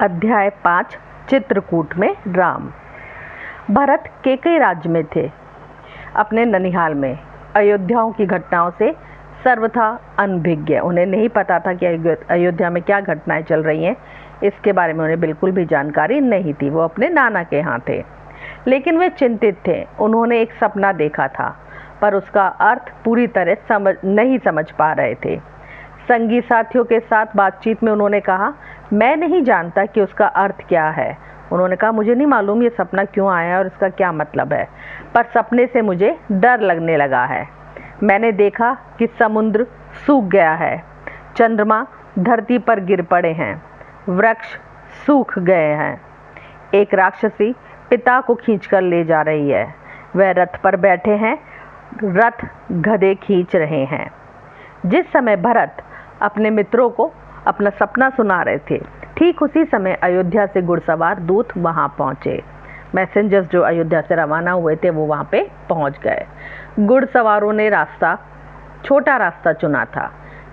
अध्याय 5 चित्रकूट में राम। भरत केकई राज्य में थे, अपने ननिहाल में। अयोध्याओं की घटनाओं से सर्वथा अनभिज्ञ। उन्हें नहीं पता था कि अयोध्या में क्या घटनाएं चल रही हैं। इसके बारे में उन्हें बिल्कुल भी जानकारी नहीं थी। वो अपने नाना के यहाँ थे, लेकिन वे चिंतित थे। उन्होंने एक सपना देखा था, पर उसका अर्थ पूरी तरह नहीं समझ पा रहे थे। संगी साथियों के साथ बातचीत में उन्होंने कहा, मैं नहीं जानता कि उसका अर्थ क्या है। उन्होंने कहा, मुझे नहीं मालूम ये सपना क्यों आया और इसका क्या मतलब है, पर सपने से मुझे डर लगने लगा है। मैंने देखा कि समुद्र सूख गया है, चंद्रमा धरती पर गिर पड़े हैं, वृक्ष सूख गए हैं। एक राक्षसी पिता को खींचकर ले जा रही है। वह रथ पर बैठे हैं, रथ गधे खींच रहे हैं। जिस समय भरत अपने मित्रों को अपना सपना सुना रहे थे, ठीक उसी समय अयोध्या से घुड़सवार दूत वहां पहुंचे। मैसेंजर्स जो अयोध्या से रवाना हुए थे वो वहां पे पहुंच गए। घुड़सवारों ने छोटा रास्ता चुना था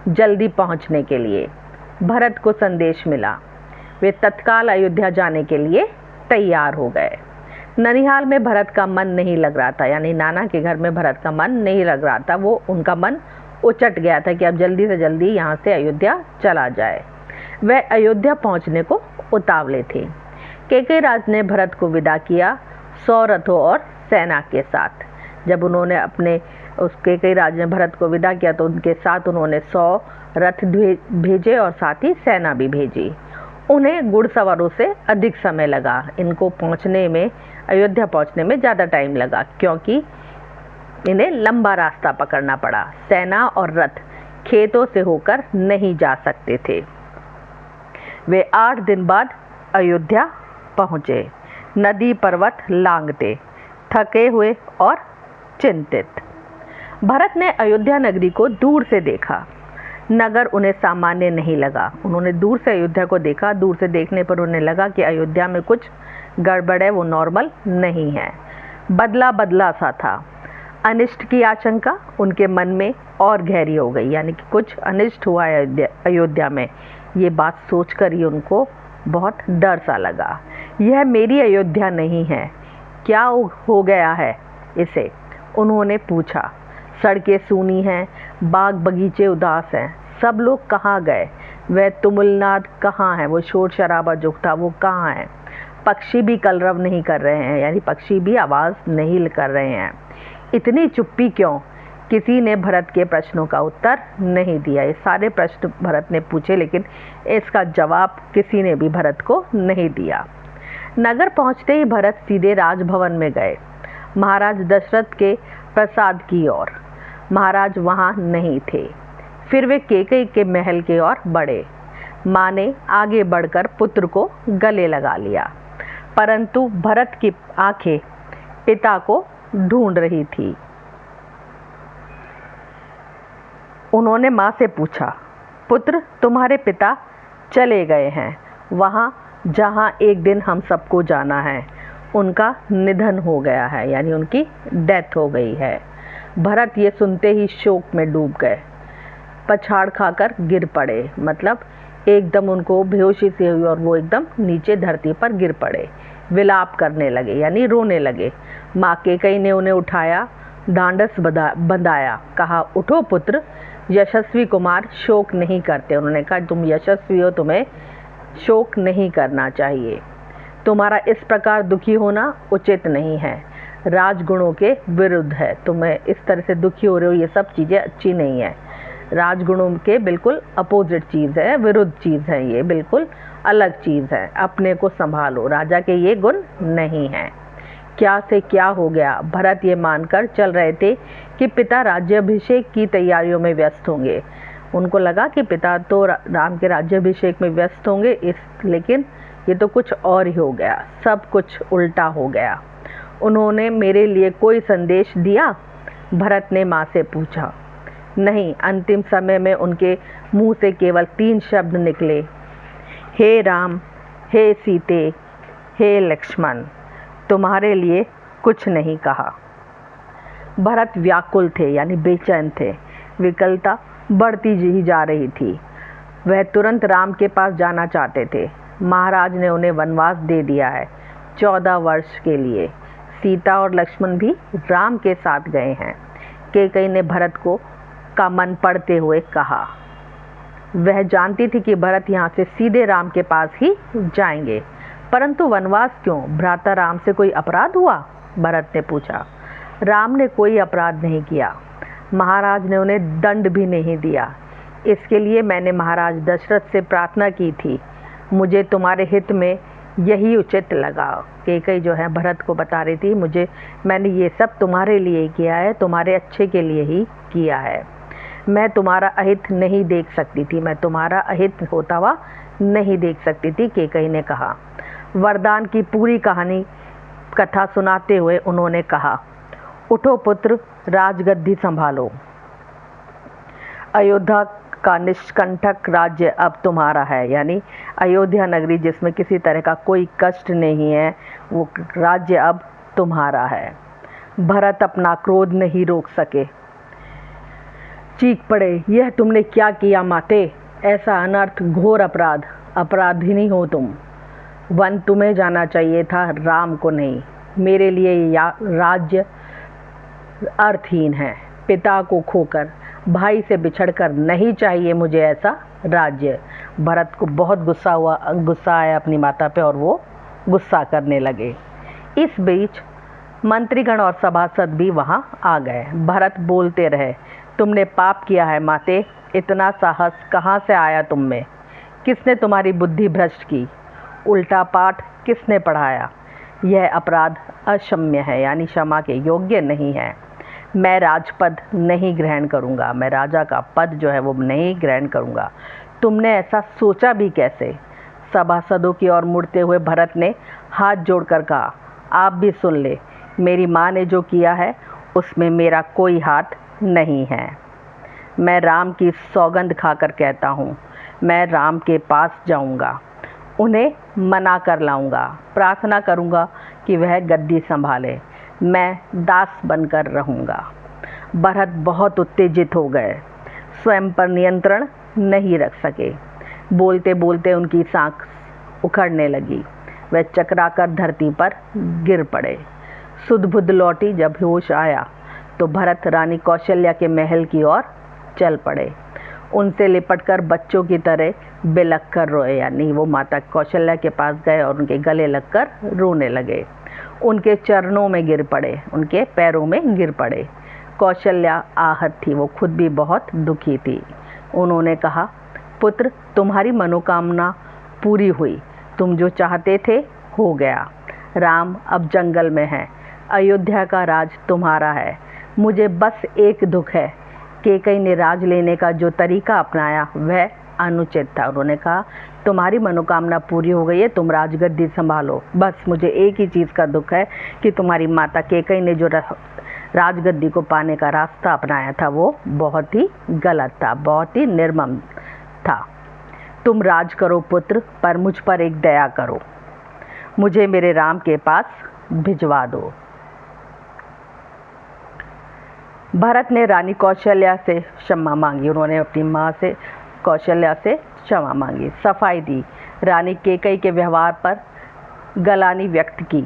जल्दी पहुंचने के लिए। भरत को संदेश मिला। वे तत्काल अयोध्या जाने के लिए तैयार हो गए। ननिहाल में भरत का मन नहीं लग रहा था, यानी नाना के घर में भरत का मन नहीं लग रहा था। उनका मन उचट गया था कि अब जल्दी से जल्दी यहाँ से अयोध्या चला जाए। वह अयोध्या पहुँचने को उतावले थे। केकई राज ने भरत को विदा किया 100 रथों और सेना के साथ। जब उन्होंने केकई राज ने भरत को विदा किया तो उनके साथ उन्होंने 100 रथ भेजे और साथ ही सेना भी भेजी। उन्हें घुड़सवारों से अधिक समय लगा। इनको अयोध्या पहुँचने में ज़्यादा टाइम लगा, क्योंकि इन्हें लंबा रास्ता पकड़ना पड़ा। सेना और रथ खेतों से होकर नहीं जा सकते थे। वे 8 दिन बाद अयोध्या पहुंचे, नदी पर्वत लांघते, थके हुए और चिंतित। भरत ने अयोध्या नगरी को दूर से देखा। नगर उन्हें सामान्य नहीं लगा। उन्होंने दूर से अयोध्या को देखा। दूर से देखने पर उन्हें लगा कि अयोध्या में कुछ गड़बड़ है, वो नॉर्मल नहीं है, बदला बदला सा था। अनिष्ट की आशंका उनके मन में और गहरी हो गई, यानी कि कुछ अनिष्ट हुआ है अयोध्या में। ये बात सोचकर ही उनको बहुत डर सा लगा। यह मेरी अयोध्या नहीं है, क्या हो गया है इसे? उन्होंने पूछा। सड़कें सूनी हैं, बाग बगीचे उदास हैं, सब लोग कहाँ गए? वह तुमुलनाद कहाँ है? वो शोर शराबा जो था वो कहाँ है? पक्षी भी कलरव नहीं कर रहे हैं, यानी पक्षी भी आवाज़ नहीं कर रहे हैं। इतनी चुप्पी क्यों? किसी ने भरत के प्रश्नों का उत्तर नहीं दिया। ये सारे प्रश्न भरत ने पूछे, लेकिन इसका जवाब किसी ने भी भरत को नहीं दिया। नगर पहुंचते ही भरत सीधे राजभवन में गए, महाराज दशरथ के प्रसाद की ओर। महाराज वहां नहीं थे। फिर वे केकई के महल की ओर बढ़े। माँ ने आगे बढ़कर पुत्र को गले लगा लिया, परंतु भरत की आंखें पिता को ढूंढ रही थी। उन्होंने माँ से पूछा, पुत्र, तुम्हारे पिता चले गए हैं वहाँ जहाँ एक दिन हम सबको जाना है। उनका निधन हो गया है, यानी उनकी डेथ हो गई है। भरत ये सुनते ही शोक में डूब गए, पछाड़ खाकर गिर पड़े। मतलब एकदम उनको बेहोशी से हुई और वो एकदम नीचे धरती पर गिर पड़े। विलाप करने लगे, यानी रोने लगे। माँ केकई ने उन्हें उठाया, ढांढस बंधाया, कहा, उठो पुत्र, यशस्वी कुमार शोक नहीं करते। उन्होंने कहा, तुम यशस्वी हो, तुम्हें शोक नहीं करना चाहिए। तुम्हारा इस प्रकार दुखी होना उचित नहीं है, राजगुणों के विरुद्ध है। तुम्हें इस तरह से दुखी हो रहे हो, ये सब चीज़ें अच्छी नहीं है। राजगुणों के बिल्कुल अपोजिट चीज़ है, विरुद्ध चीज़ है, ये बिल्कुल अलग चीज़ है। अपने को संभालो, राजा के ये गुण नहीं हैं। क्या से क्या हो गया? भरत ये मानकर चल रहे थे कि पिता राज्याभिषेक की तैयारियों में व्यस्त होंगे। उनको लगा कि पिता तो राम के राज्याभिषेक में व्यस्त होंगे, लेकिन ये तो कुछ और ही हो गया, सब कुछ उल्टा हो गया। उन्होंने मेरे लिए कोई संदेश दिया? भरत ने माँ से पूछा। नहीं, अंतिम समय में उनके मुंह से केवल 3 शब्द निकले, हे राम, हे सीते, हे लक्ष्मण, तुम्हारे लिए कुछ नहीं कहा। भरत व्याकुल थे, यानी बेचैन थे। विकलता बढ़ती ही जा रही थी। वह तुरंत राम के पास जाना चाहते थे। महाराज ने उन्हें वनवास दे दिया है 14 वर्ष के लिए। सीता और लक्ष्मण भी राम के साथ गए हैं। कैकेयी ने भरत का मन पढ़ते हुए कहा। वह जानती थी कि भरत यहाँ से सीधे राम के पास ही जाएंगे, परंतु वनवास क्यों? भ्राता राम से कोई अपराध हुआ? भरत ने पूछा। राम ने कोई अपराध नहीं किया। महाराज ने उन्हें दंड भी नहीं दिया। इसके लिए मैंने महाराज दशरथ से प्रार्थना की थी। मुझे तुम्हारे हित में यही उचित लगा। कैकेयी जो है भरत को बता रही थी, मैंने ये सब तुम्हारे लिए किया है, तुम्हारे अच्छे के लिए ही किया है। मैं तुम्हारा अहित नहीं देख सकती थी, मैं तुम्हारा अहित होता हुआ नहीं देख सकती थी, कैकेयी ने कहा। वरदान की पूरी कथा सुनाते हुए उन्होंने कहा, उठो पुत्र, राजगद्दी संभालो। अयोध्या का निष्कंटक राज्य अब तुम्हारा है, यानी अयोध्या नगरी जिसमें किसी तरह का कोई कष्ट नहीं है, वो राज्य अब तुम्हारा है। भरत अपना क्रोध नहीं रोक सके, चीख पड़े, यह तुमने क्या किया माते? ऐसा अनर्थ, घोर अपराध, अपराधिनी हो तुम। वन तुम्हें जाना चाहिए था, राम को नहीं। मेरे लिए राज्य अर्थहीन है। पिता को खोकर, भाई से बिछड़कर नहीं चाहिए मुझे ऐसा राज्य। भरत को बहुत गुस्सा आया अपनी माता पे और वो गुस्सा करने लगे। इस बीच मंत्रीगण और सभासद भी वहां आ गए। भरत बोलते रहे, तुमने पाप किया है माते, इतना साहस कहाँ से आया तुम में? किसने तुम्हारी बुद्धि भ्रष्ट की? उल्टा पाठ किसने पढ़ाया? यह अपराध अक्षम्य है, यानी क्षमा के योग्य नहीं है। मैं राजपद नहीं ग्रहण करूंगा, मैं राजा का पद जो है वो नहीं ग्रहण करूंगा। तुमने ऐसा सोचा भी कैसे? सभासदों की ओर मुड़ते हुए भरत ने हाथ जोड़कर कहा, आप भी सुन ले, मेरी माँ ने जो किया है उसमें मेरा कोई हाथ नहीं है। मैं राम की सौगंध खाकर कहता हूँ, मैं राम के पास जाऊँगा, उन्हें मना कर लाऊंगा, प्रार्थना करूँगा कि वह गद्दी संभाले, मैं दास बनकर रहूँगा। भरत बहुत उत्तेजित हो गए, स्वयं पर नियंत्रण नहीं रख सके। बोलते बोलते उनकी सांस उखड़ने लगी, वह चकराकर धरती पर गिर पड़े। सुध बुध लौटी, जब होश आया तो भरत रानी कौशल्या के महल की ओर चल पड़े। उनसे लिपटकर बच्चों की तरह बिलख कर रोए, यानी वो माता कौशल्या के पास गए और उनके गले लगकर रोने लगे। उनके चरणों में गिर पड़े, उनके पैरों में गिर पड़े। कौशल्या आहत थी, वो खुद भी बहुत दुखी थी। उन्होंने कहा, पुत्र, तुम्हारी मनोकामना पूरी हुई, तुम जो चाहते थे हो गया। राम अब जंगल में है, अयोध्या का राज तुम्हारा है। मुझे बस एक दुख है, कैकेयी ने राज लेने का जो तरीका अपनाया वह अनुचित था। उन्होंने कहा, तुम्हारी मनोकामना पूरी हो गई है, तुम राजगद्दी संभालो। बस मुझे एक ही चीज़ का दुख है कि तुम्हारी माता कैकेयी ने जो राजगद्दी को पाने का रास्ता अपनाया था वो बहुत ही गलत था, बहुत ही निर्मम था। तुम राज करो पुत्र, पर मुझ पर एक दया करो, मुझे मेरे राम के पास भिजवा दो। भरत ने रानी कौशल्या से क्षमा मांगी। उन्होंने अपनी माँ से, कौशल्या से क्षमा मांगी, सफाई दी। रानी कैकेयी के व्यवहार पर गलानी व्यक्त की।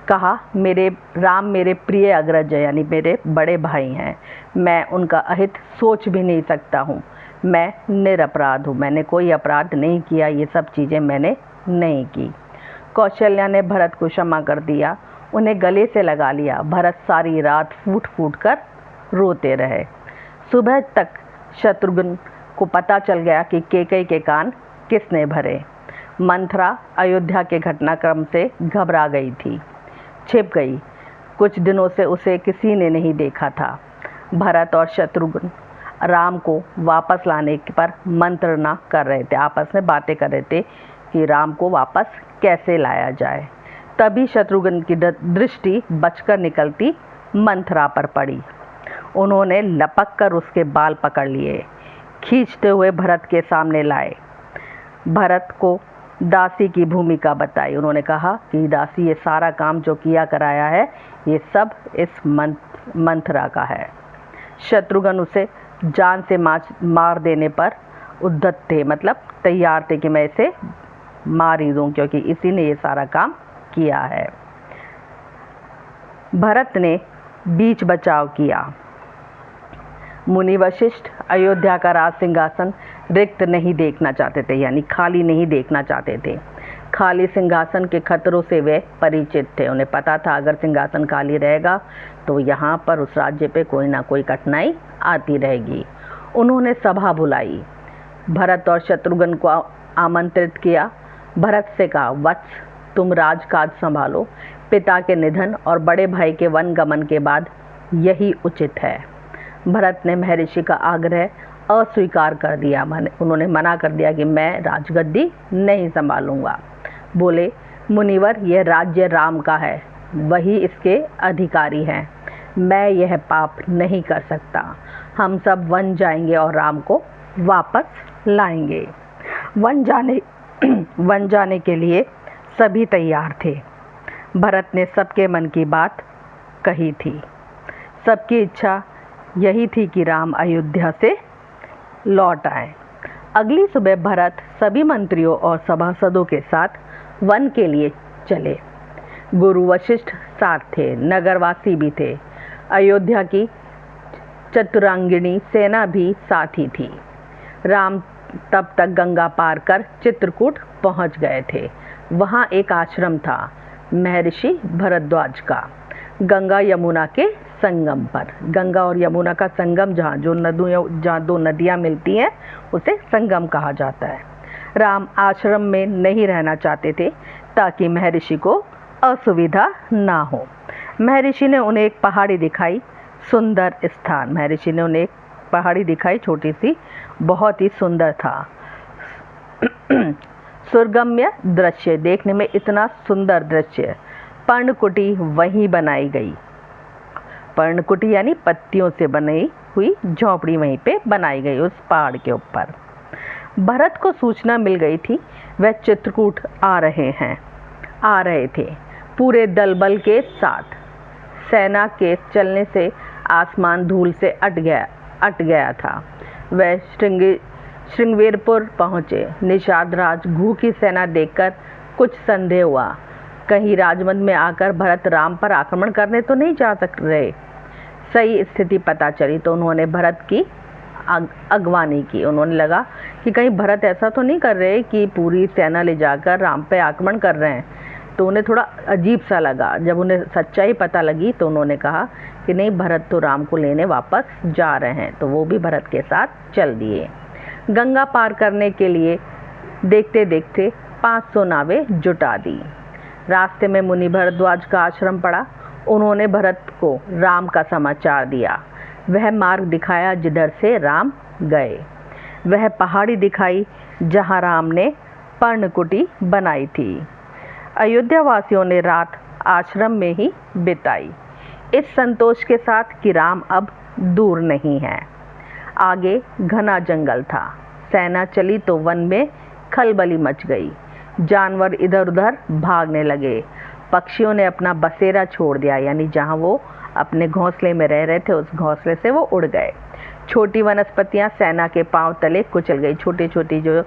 कहा, मेरे राम मेरे प्रिय अग्रज है, यानी मेरे बड़े भाई हैं, मैं उनका अहित सोच भी नहीं सकता हूँ। मैं निरपराध हूँ, मैंने कोई अपराध नहीं किया, ये सब चीज़ें मैंने नहीं की। कौशल्या ने भरत को क्षमा कर दिया, उन्हें गले से लगा लिया। भरत सारी रात फूट फूट कर रोते रहे। सुबह तक शत्रुघ्न को पता चल गया कि कैकेयी के कान किसने भरे। मंथरा अयोध्या के घटनाक्रम से घबरा गई थी, छिप गई। कुछ दिनों से उसे किसी ने नहीं देखा था। भरत और शत्रुघ्न राम को वापस लाने पर मंत्रणा कर रहे थे, आपस में बातें कर रहे थे कि राम को वापस कैसे लाया जाए। तभी शत्रुघ्न की दृष्टि बचकर निकलती मंथरा पर पड़ी। उन्होंने लपक कर उसके बाल पकड़ लिए, खींचते हुए भरत के सामने लाए। भरत को दासी की भूमिका बताई। उन्होंने कहा कि दासी, ये सारा काम जो किया कराया है ये सब इस मंथरा का है। शत्रुघ्न उसे जान से मार देने पर उद्यत थे, मतलब तैयार थे कि मैं इसे मार ही दूं, क्योंकि इसी ने ये सारा काम किया है। भरत ने बीच बचाव किया। मुनि वशिष्ठ अयोध्या का राज सिंहासन रिक्त नहीं देखना चाहते थे, यानी खाली नहीं देखना चाहते थे। खाली सिंहासन के खतरों से वे परिचित थे। उन्हें पता था अगर सिंहासन खाली रहेगा तो यहाँ पर उस राज्य पे कोई ना कोई कठिनाई आती रहेगी। उन्होंने सभा बुलाई, भरत और शत्रुघ्न को आमंत्रित किया। भरत से कहा, वत्स तुम राजकाज संभालो। पिता के निधन और बड़े भाई के वन गमन के बाद यही उचित है। भरत ने महर्षि का आग्रह अस्वीकार कर दिया। उन्होंने मना कर दिया कि मैं राजगद्दी नहीं संभालूंगा। बोले, मुनिवर यह राज्य राम का है, वही इसके अधिकारी हैं। मैं यह पाप नहीं कर सकता। हम सब वन जाएंगे और राम को वापस लाएंगे। वन जाने के लिए सभी तैयार थे। भरत ने सबके मन की बात कही थी। सबकी इच्छा यही थी कि राम अयोध्या से लौट आए। अगली सुबह भरत सभी मंत्रियों और सभासदों के साथ वन के लिए चले। गुरु वशिष्ठ साथ थे, नगरवासी भी थे। अयोध्या की चतुरांगिणी सेना भी साथ ही थी। राम तब तक गंगा पार कर चित्रकूट पहुंच गए थे। वहां एक आश्रम था महर्षि भरद्वाज का, गंगा यमुना के संगम पर। गंगा और यमुना का संगम, जहाँ दो नदियाँ मिलती हैं, उसे संगम कहा जाता है। राम आश्रम में नहीं रहना चाहते थे ताकि महर्षि को असुविधा ना हो। महर्षि ने उन्हें एक पहाड़ी दिखाई, सुंदर स्थान। महर्षि ने उन्हें एक पहाड़ी दिखाई, छोटी सी, बहुत ही सुंदर था। सुरगम्य दृश्य, देखने में इतना सुंदर दृश्य। पर्णकुटी वहीं बनाई गई। पर्णकुटी यानी पत्तियों से बनी हुई झोपड़ी वहीं पे बनाई गई उस पहाड़ के ऊपर। भरत को सूचना मिल गई थी वह चित्रकूट आ रहे थे पूरे दल बल के साथ। सेना के चलने से आसमान धूल से अट गया था। वह श्रृंगवेरपुर पहुंचे। निषाद राज घू की सेना देखकर कुछ संदेह हुआ। कहीं राजमंद में आकर भरत राम पर आक्रमण करने तो नहीं जा सक रहे। सही स्थिति पता चली तो उन्होंने भरत की अगवानी की। उन्होंने लगा कि कहीं भरत ऐसा तो नहीं कर रहे कि पूरी सेना ले जाकर राम पे आक्रमण कर रहे हैं। तो उन्हें थोड़ा अजीब सा लगा। जब उन्हें सच्चाई पता लगी तो उन्होंने कहा कि नहीं, भरत तो राम को लेने वापस जा रहे हैं। तो वो भी भरत के साथ चल दिए। गंगा पार करने के लिए देखते देखते 500 नावें जुटा दी। रास्ते में मुनि भरद्वाज का आश्रम पड़ा। उन्होंने भरत को राम का समाचार दिया। वह मार्ग दिखाया जिधर से राम गए। वह पहाड़ी दिखाई जहां राम ने पर्णकुटी बनाई थी। अयोध्या वासियों ने रात आश्रम में ही बिताई, इस संतोष के साथ कि राम अब दूर नहीं है। आगे घना जंगल था। सेना चली तो वन में खलबली मच गई। जानवर इधर उधर भागने लगे। पक्षियों ने अपना बसेरा छोड़ दिया, यानी जहां वो अपने घोंसले में रह रहे थे उस घोंसले से वो उड़ गए। छोटी वनस्पतियां सेना के पांव तले कुचल गई। छोटी छोटी जो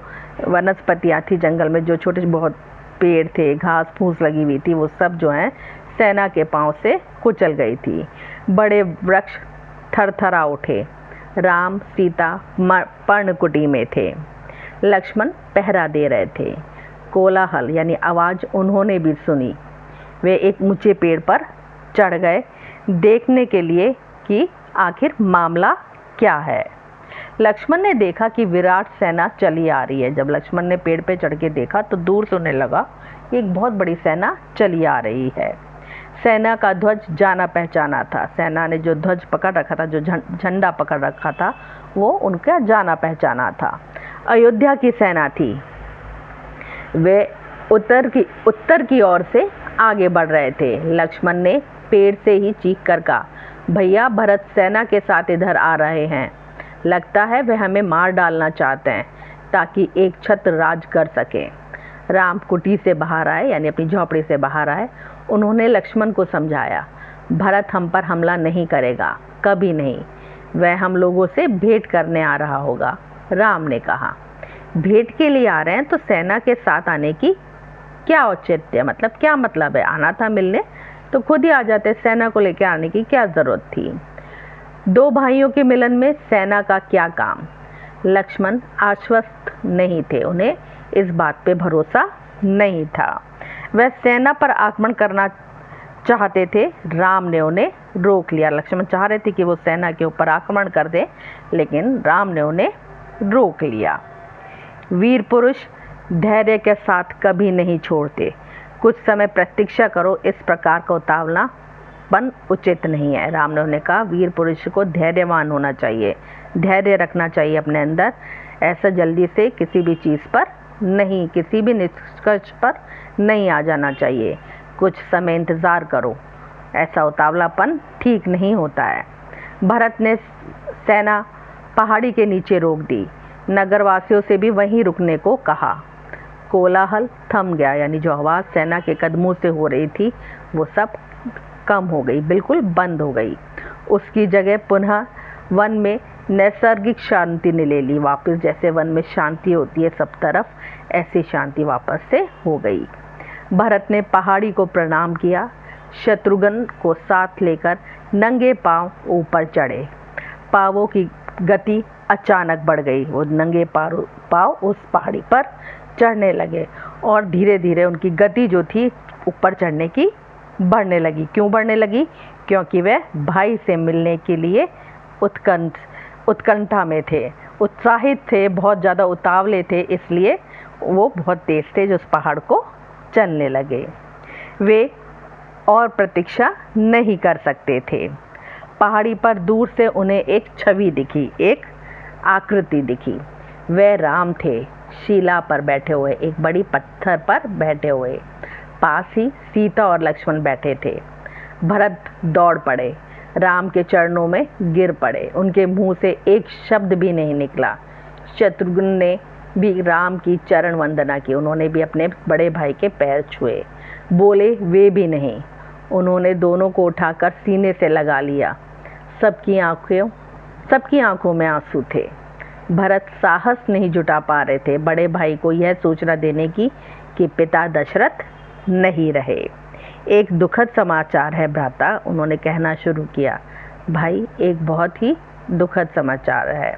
वनस्पतियां थी जंगल में, जो छोटे बहुत पेड़ थे, घास फूस लगी हुई थी, वो सब जो है सेना के पांव से कुचल गई थी। बड़े वृक्ष थरथरा उठे। राम सीता पर्णकुटी में थे। लक्ष्मण पहरा दे रहे थे। कोलाहल यानी आवाज उन्होंने भी सुनी। वे एक ऊंचे पेड़ पर चढ़ गए देखने के लिए कि आखिर मामला क्या है। लक्ष्मण ने देखा कि विराट सेना चली आ रही है। जब लक्ष्मण ने पेड़ पे चढ़ के देखा तो दूर से उन्हें लगा कि एक बहुत बड़ी सेना चली आ रही है। सेना का ध्वज जाना पहचाना था। सेना ने जो ध्वज पकड़ रखा था, जो झंडा पकड़ रखा था, वो उनका जाना पहचाना था। अयोध्या की सेना थी। वे उत्तर की ओर से आगे बढ़ रहे थे। लक्ष्मण ने पेड़ से ही चीख कर कहा, भैया, भरत सेना के साथ इधर आ रहे हैं। लगता है वे हमें मार डालना चाहते हैं ताकि एक छत्र राज कर सके। राम कुटी से बाहर आए, यानी अपनी झोपड़ी से बाहर आए। उन्होंने लक्ष्मण को समझाया, भरत हम पर हमला नहीं करेगा, कभी नहीं। वह हम लोगों से भेंट करने आ रहा होगा। राम ने कहा, भेंट के लिए आ रहे हैं तो सेना के साथ आने की क्या औचित्य, मतलब क्या मतलब है? आना था मिलने तो खुद ही आ जाते, सेना को लेकर आने की क्या जरूरत थी? दो भाइयों के मिलन में सेना का क्या काम? लक्ष्मण आश्वस्त नहीं थे, उन्हें इस बात पे भरोसा नहीं था। वह सेना पर आक्रमण करना चाहते थे, राम ने उन्हें रोक लिया। लक्ष्मण चाह रहे थे कि वो सेना के ऊपर आक्रमण कर दे, लेकिन राम ने उन्हें रोक लिया। वीर पुरुष धैर्य के साथ कभी नहीं छोड़ते। कुछ समय प्रतीक्षा करो, इस प्रकार का उतावलापन उचित नहीं है। राम ने उन्हें कहा, वीर पुरुष को धैर्यवान होना चाहिए, धैर्य रखना चाहिए अपने अंदर। ऐसा जल्दी से किसी भी चीज़ पर नहीं, किसी भी निष्कर्ष पर नहीं आ जाना चाहिए। कुछ समय इंतज़ार करो, ऐसा उतावलापन ठीक नहीं होता है। भरत ने सेना पहाड़ी के नीचे रोक दी, नगरवासियों से भी वहीं रुकने को कहा। कोलाहल थम गया, यानी जो आवाज़ सेना के कदमों से हो रही थी वो सब कम हो गई, बिल्कुल बंद हो गई। उसकी जगह पुनः वन में नैसर्गिक शांति ने ले ली। वापस जैसे वन में शांति होती है सब तरफ, ऐसी शांति वापस से हो गई। भरत ने पहाड़ी को प्रणाम किया, शत्रुघ्न को साथ लेकर नंगे पांव ऊपर चढ़े। पांवों की गति अचानक बढ़ गई, वो नंगे पांव उस पहाड़ी पर चढ़ने लगे और धीरे धीरे उनकी गति जो थी ऊपर चढ़ने की बढ़ने लगी। क्यों बढ़ने लगी? क्योंकि वे भाई से मिलने के लिए उत्कंठा में थे, उत्साहित थे, बहुत ज़्यादा उतावले थे, इसलिए वो बहुत तेज तेज उस पहाड़ को चलने लगे। वे और प्रतीक्षा नहीं कर सकते थे। पहाड़ी पर दूर से उन्हें एक छवि दिखी, एक आकृति दिखी। वे राम थे, शिला पर बैठे हुए, एक बड़ी पत्थर पर बैठे हुए। पास ही सीता और लक्ष्मण बैठे थे। भरत दौड़ पड़े, राम के चरणों में गिर पड़े। उनके मुंह से एक शब्द भी नहीं निकला। शत्रुघ्न ने भी राम की चरण वंदना की, उन्होंने भी अपने बड़े भाई के पैर छुए, बोले वे भी नहीं। उन्होंने दोनों को उठाकर सीने से लगा लिया। सबकी आंखों में आंसू थे। भरत साहस नहीं जुटा पा रहे थे बड़े भाई को यह सूचना देने की कि पिता दशरथ नहीं रहे। एक दुखद समाचार है भ्राता, उन्होंने कहना शुरू किया। भाई, एक बहुत ही दुखद समाचार है।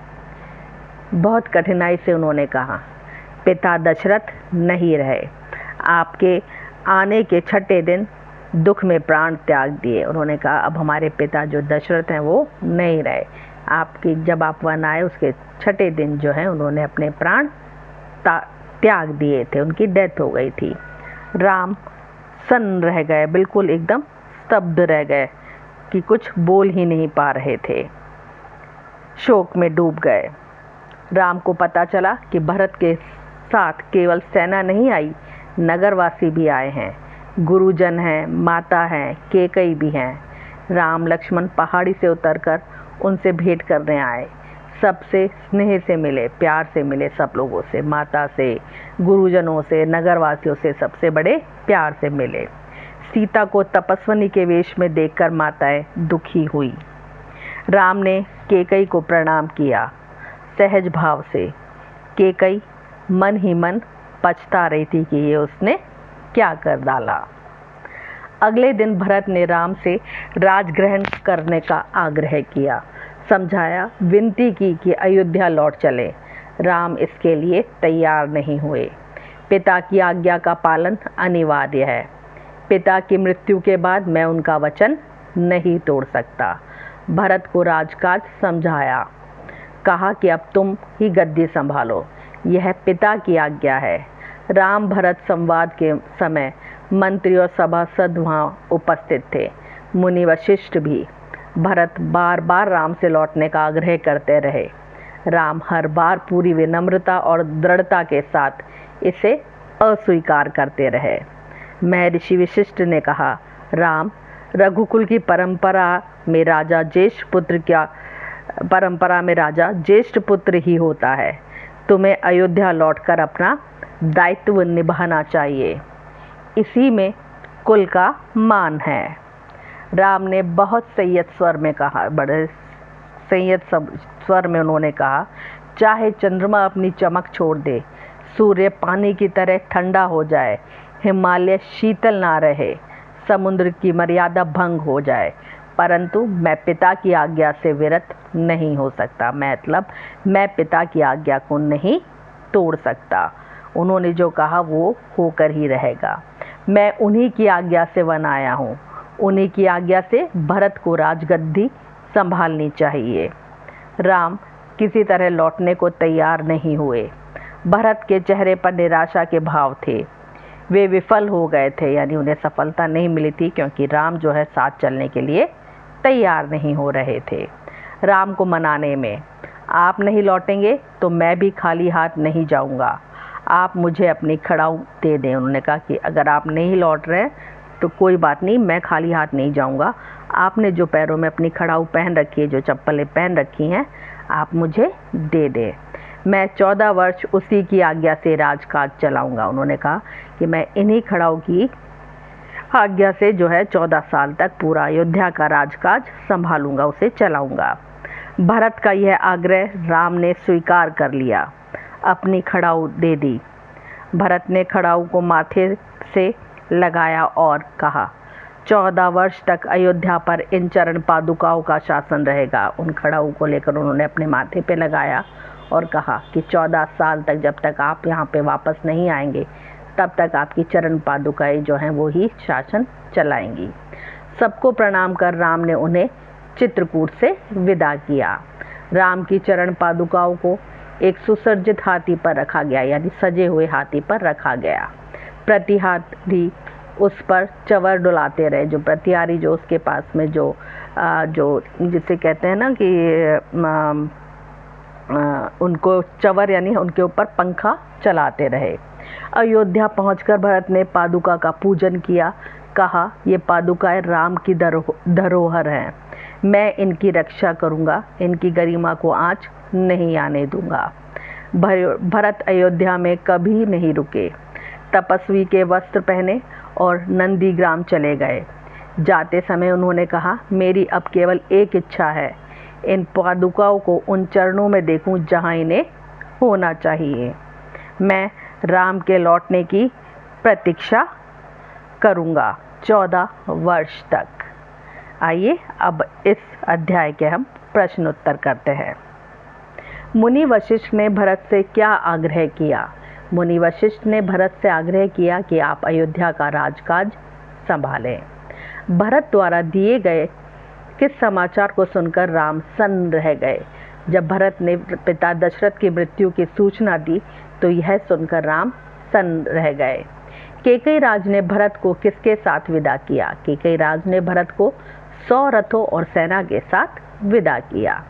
बहुत कठिनाई से उन्होंने कहा, पिता दशरथ नहीं रहे। आपके आने के छठे दिन दुख में प्राण त्याग दिए। उन्होंने कहा, अब हमारे पिता जो दशरथ हैं वो नहीं रहे। जब आप वन आए उसके छठे दिन जो है उन्होंने अपने प्राण त्याग दिए थे, उनकी डेथ हो गई थी। राम सन्न रह गए, बिल्कुल एकदम स्तब्ध रह गए कि कुछ बोल ही नहीं पा रहे थे, शोक में डूब गए। राम को पता चला कि भरत के साथ केवल सेना नहीं आई, नगरवासी भी आए हैं, गुरुजन हैं, माता हैं, केकई भी हैं। राम लक्ष्मण पहाड़ी से उतरकर उनसे भेंट करने आए, सबसे स्नेह से मिले, प्यार से मिले, सब लोगों से, माता से, गुरुजनों से, नगरवासियों से, सबसे बड़े प्यार से मिले। सीता को तपस्विनी के वेश में देखकर माताएं दुखी हुई। राम ने केकई को प्रणाम किया सहज भाव से। केकई मन ही मन पछता रही थी कि ये उसने क्या कर डाला। अगले दिन भरत ने राम से राजग्रहण करने का आग्रह किया, समझाया, विनती की कि अयोध्या लौट चले। राम इसके लिए तैयार नहीं हुए। पिता की आज्ञा का पालन अनिवार्य है। पिता की मृत्यु के बाद मैं उनका वचन नहीं तोड़ सकता। भरत को राजकाज समझाया, कहा कि अब तुम ही गद्दी संभालो, यह पिता की आज्ञा है। राम भरत संवाद के समय मंत्री और सभासद वहाँ उपस्थित थे, मुनि वशिष्ठ भी। भरत बार बार राम से लौटने का आग्रह करते रहे। राम हर बार पूरी विनम्रता और दृढ़ता के साथ इसे अस्वीकार करते रहे। महर्षि वशिष्ठ ने कहा, राम, रघुकुल की परंपरा में राजा ज्येष्ठ पुत्र ही होता है। तुम्हें अयोध्या लौटकर अपना दायित्व निभाना चाहिए, इसी में कुल का मान है। राम ने बहुत संयत स्वर में कहा, बड़े संयत स्वर में उन्होंने कहा, चाहे चंद्रमा अपनी चमक छोड़ दे, सूर्य पानी की तरह ठंडा हो जाए, हिमालय शीतल ना रहे, समुद्र की मर्यादा भंग हो जाए, परंतु मैं पिता की आज्ञा से विरत नहीं हो सकता। मतलब मैं पिता की आज्ञा को नहीं तोड़ सकता। उन्होंने जो कहा वो होकर ही रहेगा। मैं उन्हीं की आज्ञा से वन आया हूँ। उन्हीं की आज्ञा से भरत को राजगद्दी संभालनी चाहिए। राम किसी तरह लौटने को तैयार नहीं हुए। भरत के चेहरे पर निराशा के भाव थे। वे विफल हो गए थे, यानी उन्हें सफलता नहीं मिली थी, क्योंकि राम जो है साथ चलने के लिए तैयार नहीं हो रहे थे। राम को मनाने में, आप नहीं लौटेंगे तो मैं भी खाली हाथ नहीं जाऊंगा, आप मुझे अपनी खड़ाऊ दे दें। उन्होंने कहा कि अगर आप नहीं लौट रहे तो कोई बात नहीं, मैं खाली हाथ नहीं जाऊंगा। आपने जो पैरों में अपनी खड़ाऊ पहन रखी है, जो चप्पलें पहन रखी हैं, आप मुझे दे दें। मैं 14 वर्ष उसी की आज्ञा से राजकाज चलाऊंगा। उन्होंने कहा कि मैं इन्हीं खड़ाऊ की आज्ञा से जो है 14 साल तक पूरा अयोध्या का राजकाज संभालूंगा, उसे चलाऊंगा। भरत का यह आग्रह राम ने स्वीकार कर लिया, अपनी खड़ाऊ दे दी। भरत ने खड़ाऊ को माथे से लगाया और कहा, 14 वर्ष तक अयोध्या पर इन चरण पादुकाओं का शासन रहेगा। उन खड़ाऊ को लेकर उन्होंने अपने माथे पे लगाया और कहा कि 14 साल तक, जब तक आप यहाँ पे वापस नहीं आएंगे, तब तक आपकी चरण पादुकाएं जो हैं वो ही शासन चलाएंगी। सबको प्रणाम कर राम ने उन्हें चित्रकूट से विदा किया। राम की चरण पादुकाओं को एक सुसज्जित हाथी पर रखा गया, यानी सजे हुए हाथी पर रखा गया। प्रतिहारी उस पर चवर डुलाते रहे। जो प्रतिहारी जो उसके पास में जो जिसे कहते हैं ना कि उनको चवर, यानी उनके ऊपर पंखा चलाते रहे। अयोध्या पहुंचकर भरत ने पादुका का पूजन किया। कहा, ये पादुकाएं राम की धरोहर हैं, मैं इनकी रक्षा करूंगा, इनकी गरिमा को आँच नहीं आने दूंगा। भरत अयोध्या में कभी नहीं रुके। तपस्वी के वस्त्र पहने और नंदीग्राम चले गए। जाते समय उन्होंने कहा, मेरी अब केवल एक इच्छा है, इन पादुकाओं को उन चरणों में देखूं जहां इन्हें होना चाहिए। मैं राम के लौटने की प्रतीक्षा करूंगा 14 वर्ष तक। आइए अब इस अध्याय के हम प्रश्न उत्तर करते हैं। मुनि वशिष्ठ ने भरत से क्या आग्रह किया? मुनि वशिष्ठ ने भरत से आग्रह किया कि आप अयोध्या का राजकाज संभालें। भरत द्वारा दिए गए किस समाचार को सुनकर राम सन्न रह गए? जब भरत ने पिता दशरथ की मृत्यु की सूचना दी तो यह सुनकर राम सन्न रह गए। कैकेयी राज ने भरत को किसके साथ विदा किया? कैकेयी राज ने भरत को 100 रथों और सेना के साथ विदा किया।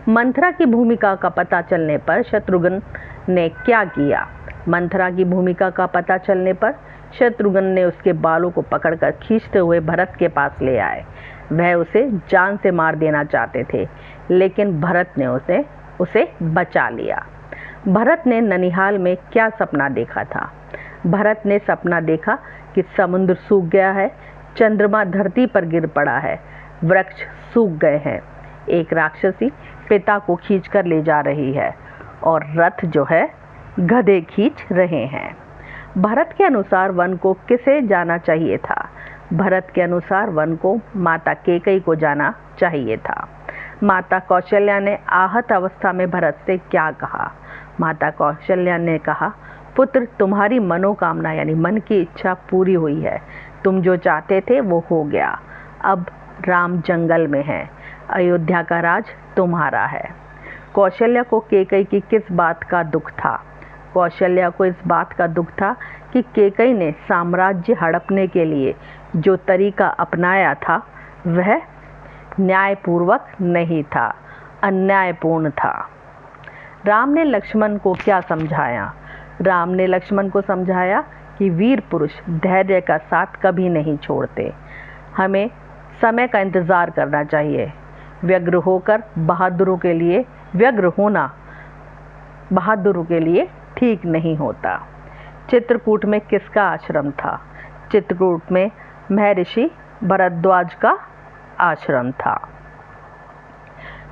मंथरा की भूमिका का पता चलने पर शत्रुघ्न ने क्या किया? मंथरा की भूमिका का पता चलने पर शत्रुघ्न ने उसके बालों को पकड़कर खींचते हुए भरत के पास ले आए। वह उसे जान से मार देना चाहते थे, लेकिन भरत ने उसे बचा लिया। भरत ने ननिहाल में क्या सपना देखा था? भरत ने सपना देखा कि समुद्र सूख गया है, चंद्रमा धरती पर गिर पड़ा है, वृक्ष सूख गए हैं, एक राक्षसी पिता को खींचकर ले जा रही है और रथ जो है गधे खींच रहे हैं। भरत के अनुसार वन को किसे जाना चाहिए था? भरत के अनुसार वन को माता कैकेयी को जाना चाहिए था। माता कौशल्या ने आहत अवस्था में भरत से क्या कहा? माता कौशल्या ने कहा, पुत्र, तुम्हारी मनोकामना यानी मन की इच्छा पूरी हुई है। तुम जो चाहते थे वो हो गया। अब राम जंगल में है, अयोध्या का राज तुम्हारा है। कौशल्या को कैकेयी की किस बात का दुख था? कौशल्या को इस बात का दुख था कि कैकेयी ने साम्राज्य हड़पने के लिए जो तरीका अपनाया था वह न्यायपूर्वक नहीं था, अन्यायपूर्ण था। राम ने लक्ष्मण को क्या समझाया? राम ने लक्ष्मण को समझाया कि वीर पुरुष धैर्य का साथ कभी नहीं छोड़ते। हमें समय का इंतज़ार करना चाहिए। व्यग्र होना बहादुरों के लिए ठीक नहीं होता। चित्रकूट में किसका आश्रम था? चित्रकूट में महर्षि भरद्वाज का आश्रम था।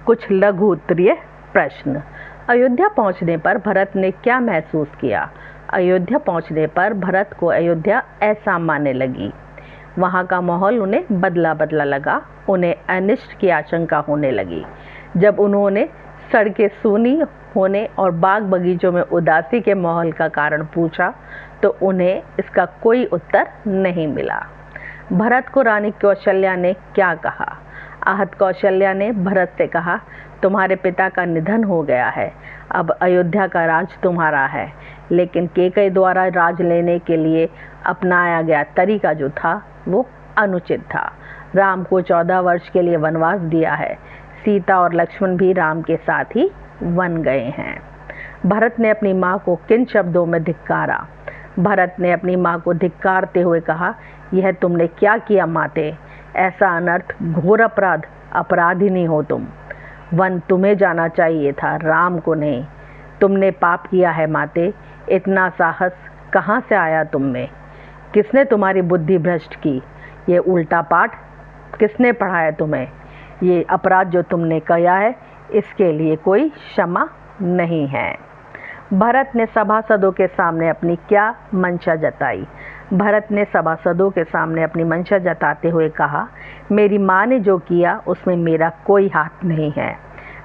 कुछ लघु उत्तरीय प्रश्न। अयोध्या पहुंचने पर भरत ने क्या महसूस किया? अयोध्या पहुंचने पर भरत को अयोध्या असामान्य लगी। वहां का माहौल उन्हें बदला बदला लगा। उन्हें अनिष्ट की आशंका होने लगी। जब उन्होंने सड़कें सूनी होने और बाग बगीचों में उदासी के माहौल का कारण पूछा तो उन्हें इसका कोई उत्तर नहीं मिला। भरत को रानी कौशल्या ने क्या कहा? आहत कौशल्या ने भरत से कहा, तुम्हारे पिता का निधन हो गया है, अब अयोध्या का राज तुम्हारा है। लेकिन कैकेयी द्वारा राज लेने के लिए अपनाया गया तरीका जो था वो अनुचित था। राम को 14 वर्ष के लिए वनवास दिया है। सीता और लक्ष्मण भी राम के साथ ही वन गए हैं। भरत ने अपनी माँ को किन शब्दों में धिक्कारा? भरत ने अपनी माँ को धिक्कारते हुए कहा, यह तुमने क्या किया माते? ऐसा अनर्थ, घोर अपराध, अपराधिनी हो तुम। वन तुम्हें जाना चाहिए था, राम को नहीं। तुमने पाप किया है माते। इतना साहस कहाँ से आया तुम में? किसने तुम्हारी बुद्धि भ्रष्ट की? ये उल्टा पाठ किसने पढ़ाया तुम्हें? ये अपराध जो तुमने किया है इसके लिए कोई क्षमा नहीं है। भरत ने सभासदों के सामने अपनी क्या मंशा जताई? भरत ने सभासदों के सामने अपनी मंशा जताते हुए कहा, मेरी माँ ने जो किया उसमें मेरा कोई हाथ नहीं है।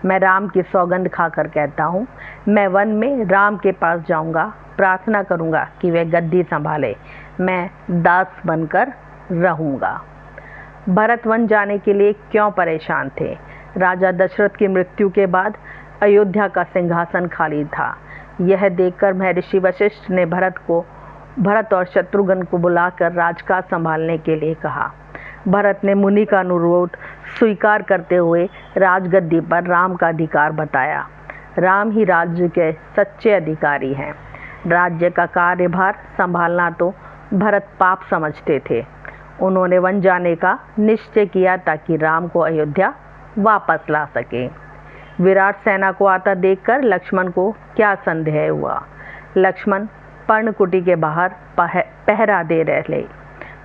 मैं राम की सौगंध खाकर कहता हूँ, मैं वन में राम के पास जाऊँगा, प्रार्थना करूँगा कि वे गद्दी संभाले, मैं दास बनकर रहूँगा। भरत वन जाने के लिए क्यों परेशान थे? राजा दशरथ की मृत्यु के बाद अयोध्या का सिंहासन खाली था। यह देखकर महर्षि वशिष्ठ ने भरत और शत्रुघ्न को बुलाकर राजकाज संभालने के लिए कहा। भरत ने मुनि का अनुरोध स्वीकार करते हुए राजगद्दी पर राम का अधिकार बताया। राम ही राज्य के सच्चे अधिकारी हैं। राज्य का कार्यभार संभालना तो भरत पाप समझते थे। उन्होंने वन जाने का निश्चय किया ताकि राम को अयोध्या वापस ला सके। विराट सेना को आता देखकर लक्ष्मण को क्या संदेह हुआ? लक्ष्मण पर्णकुटी के बाहर पहरा दे रहे।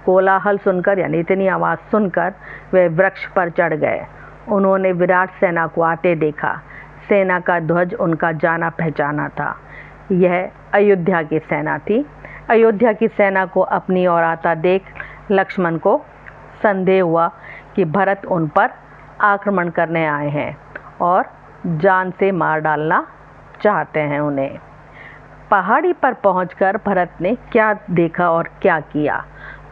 कोलाहल सुनकर यानी इतनी आवाज़ सुनकर वे वृक्ष पर चढ़ गए। उन्होंने विराट सेना को आते देखा। सेना का ध्वज उनका जाना पहचाना था। यह अयोध्या की सेना थी। अयोध्या की सेना को अपनी ओर आता देख लक्ष्मण को संदेह हुआ कि भरत उन पर आक्रमण करने आए हैं और जान से मार डालना चाहते हैं उन्हें। पहाड़ी पर पहुंचकर भरत ने क्या देखा और क्या किया?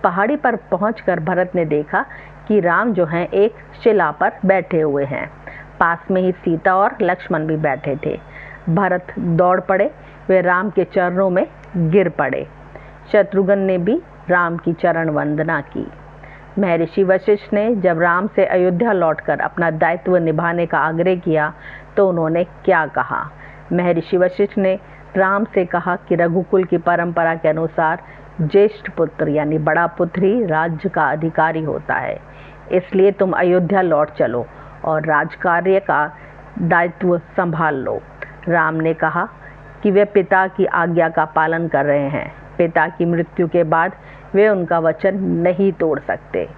पहाड़ी पर पहुंचकर भरत ने देखा कि राम जो हैं एक शिला पर बैठे हुए हैं। पास में ही सीता और लक्ष्मण भी बैठे थे। भरत दौड़ पड़े, वे राम के चरणों में गिर पड़े। शत्रुघ्न ने भी राम की चरण वंदना की। महर्षि वशिष्ठ ने जब राम से अयोध्या लौटकर अपना दायित्व निभाने का आग्रह किया तो उन्होंने क्या कहा? महर्षि वशिष्ठ ने राम से कहा कि रघुकुल की परंपरा के अनुसार ज्येष्ठ पुत्र यानी बड़ा पुत्र ही राज्य का अधिकारी होता है, इसलिए तुम अयोध्या लौट चलो और राजकार्य का दायित्व संभाल लो। राम ने कहा कि वे पिता की आज्ञा का पालन कर रहे हैं। पिता की मृत्यु के बाद वे उनका वचन नहीं तोड़ सकते।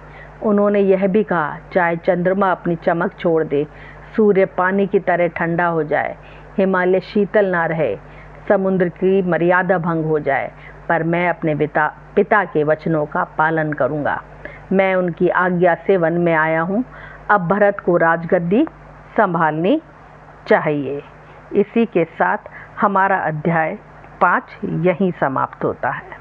उन्होंने यह भी कहा, चाहे चंद्रमा अपनी चमक छोड़ दे, सूर्य पानी की तरह ठंडा हो जाए, हिमालय शीतल ना रहे, समुद्र की मर्यादा भंग हो जाए, पर मैं अपने पिता के वचनों का पालन करूंगा। मैं उनकी आज्ञा से वन में आया हूं। अब भरत को राजगद्दी संभालनी चाहिए। इसी के साथ हमारा अध्याय 5 यहीं समाप्त होता है।